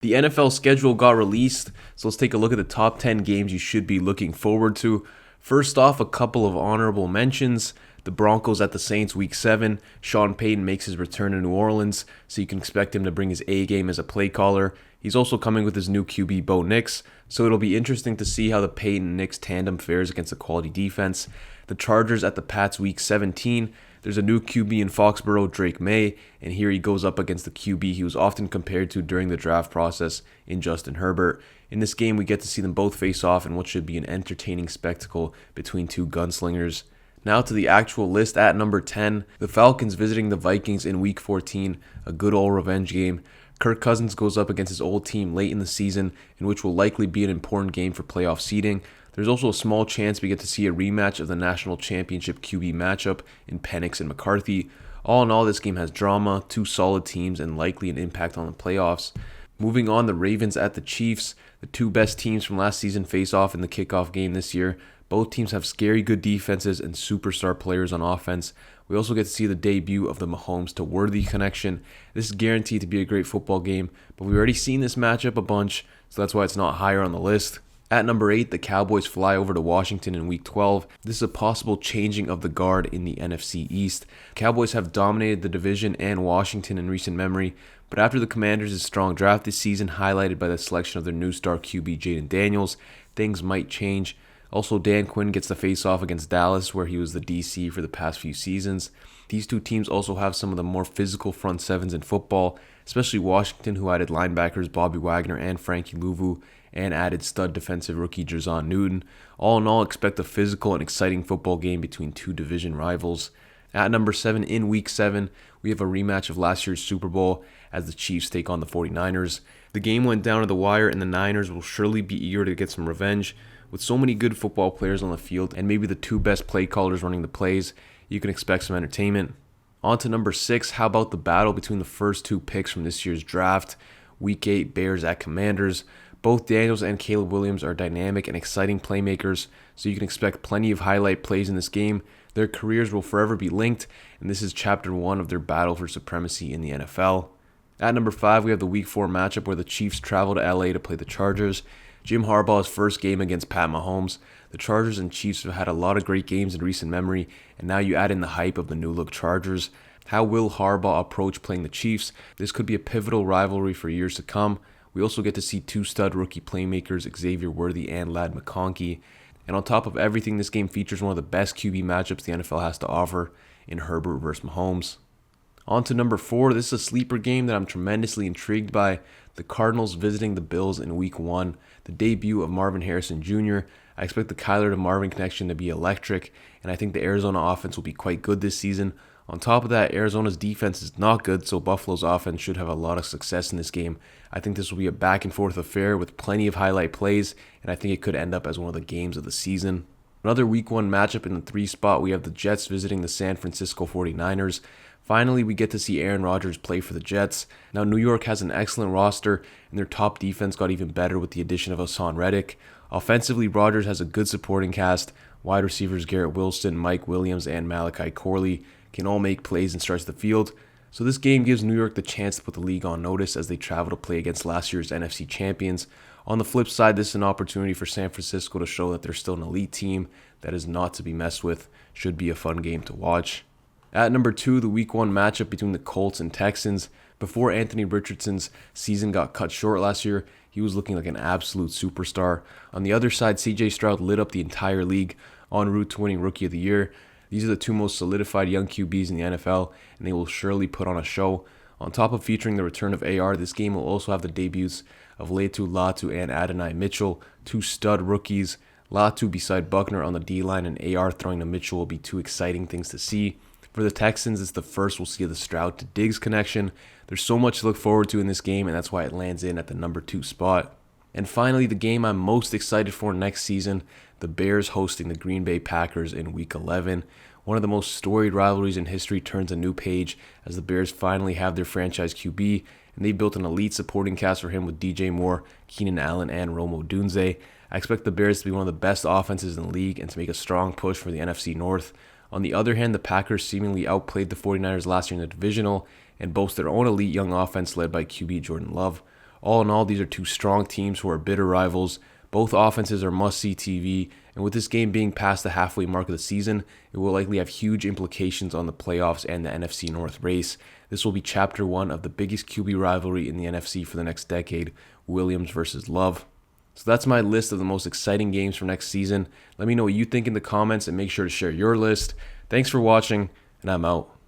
The NFL schedule got released, so let's take a look at the top 10 games you should be looking forward to. First off, a couple of honorable mentions. The Broncos at the Saints week 7. Sean Payton makes his return to New Orleans, so you can expect him to bring his A game as a play caller. He's also coming with his new QB Bo Nix, so it'll be interesting to see how the Payton-Nix tandem fares against a quality defense. The Chargers at the Pats week 17. There's a new QB in Foxborough, Drake May, and here he goes up against the QB he was often compared to during the draft process in Justin Herbert. In this game, we get to see them both face off in what should be an entertaining spectacle between two gunslingers. Now to the actual list at number 10, the Falcons visiting the Vikings in week 14, a good old revenge game. Kirk Cousins goes up against his old team late in the season, in which will likely be an important game for playoff seeding. There's also a small chance we get to see a rematch of the national championship QB matchup in Penix and McCarthy. All in all, this game has drama, two solid teams, and likely an impact on the playoffs. Moving on, the Ravens at the Chiefs. The two best teams from last season face off in the kickoff game this year. Both teams have scary good defenses and superstar players on offense. We also get to see the debut of the Mahomes to Worthy connection. This is guaranteed to be a great football game, but we've already seen this matchup a bunch, so that's why it's not higher on the list. At number 8, the Cowboys fly over to Washington in week 12. This is a possible changing of the guard in the NFC East. Cowboys have dominated the division and Washington in recent memory, but after the Commanders' strong draft this season, highlighted by the selection of their new star QB Jaden Daniels, things might change. Also, Dan Quinn gets the face-off against Dallas, where he was the DC for the past few seasons. These two teams also have some of the more physical front sevens in football, especially Washington, who added linebackers Bobby Wagner and Frankie Louvu, and added stud defensive rookie Jerzon Newton. All in all, expect a physical and exciting football game between two division rivals. At number 7, in week 7, we have a rematch of last year's Super Bowl as the Chiefs take on the 49ers. The game went down to the wire, and the Niners will surely be eager to get some revenge. With so many good football players on the field and maybe the two best play callers running the plays, you can expect some entertainment. On to number 6, how about the battle between the first two picks from this year's draft? Week 8, Bears at Commanders. Both Daniels and Caleb Williams are dynamic and exciting playmakers, so you can expect plenty of highlight plays in this game. Their careers will forever be linked, and this is chapter 1 of their battle for supremacy in the NFL. At number 5, we have the week 4 matchup where the Chiefs travel to LA to play the Chargers. Jim Harbaugh's first game against Pat Mahomes. The Chargers and Chiefs have had a lot of great games in recent memory, and now you add in the hype of the new-look Chargers. How will Harbaugh approach playing the Chiefs? This could be a pivotal rivalry for years to come. We also get to see two stud rookie playmakers, Xavier Worthy and Ladd McConkey. And on top of everything, this game features one of the best QB matchups the NFL has to offer in Herbert versus Mahomes. On to number 4, this is a sleeper game that I'm tremendously intrigued by. The Cardinals visiting the Bills in week 1, the debut of Marvin Harrison Jr. I expect the Kyler to Marvin connection to be electric, and I think the Arizona offense will be quite good this season. On top of that, Arizona's defense is not good, so Buffalo's offense should have a lot of success in this game. I think this will be a back and forth affair with plenty of highlight plays, and I think it could end up as one of the games of the season. Another week 1 matchup in the 3 spot, we have the Jets visiting the San Francisco 49ers. Finally, we get to see Aaron Rodgers play for the Jets. Now, New York has an excellent roster, and their top defense got even better with the addition of Hassan Reddick. Offensively, Rodgers has a good supporting cast. Wide receivers Garrett Wilson, Mike Williams, and Malachi Corley can all make plays and stretch the field. So this game gives New York the chance to put the league on notice as they travel to play against last year's NFC champions. On the flip side, this is an opportunity for San Francisco to show that they're still an elite team that is not to be messed with. Should be a fun game to watch. At number 2, the week 1 matchup between the Colts and Texans. Before Anthony Richardson's season got cut short last year, he was looking like an absolute superstar. On the other side, CJ Stroud lit up the entire league en route to winning Rookie of the Year. These are the two most solidified young QBs in the NFL, and they will surely put on a show. On top of featuring the return of AR, this game will also have the debuts of Letu Latu and Adonai Mitchell, two stud rookies. Latu beside Buckner on the D-line and AR throwing to Mitchell will be two exciting things to see. For the Texans, it's the first we'll see of the Stroud to Diggs connection. There's so much to look forward to in this game, and that's why it lands in at the number 2 spot. And finally, the game I'm most excited for next season, the Bears hosting the Green Bay Packers in Week 11. One of the most storied rivalries in history turns a new page as the Bears finally have their franchise QB, and they built an elite supporting cast for him with DJ Moore, Keenan Allen, and Rome Odunze. I expect the Bears to be one of the best offenses in the league and to make a strong push for the NFC North. On the other hand, the Packers seemingly outplayed the 49ers last year in the divisional and boast their own elite young offense led by QB Jordan Love. All in all, these are two strong teams who are bitter rivals. Both offenses are must-see TV, and with this game being past the halfway mark of the season, it will likely have huge implications on the playoffs and the NFC North race. This will be Chapter 1 of the biggest QB rivalry in the NFC for the next decade, Williams versus Love. So that's my list of the most exciting games for next season. Let me know what you think in the comments and make sure to share your list. Thanks for watching, and I'm out.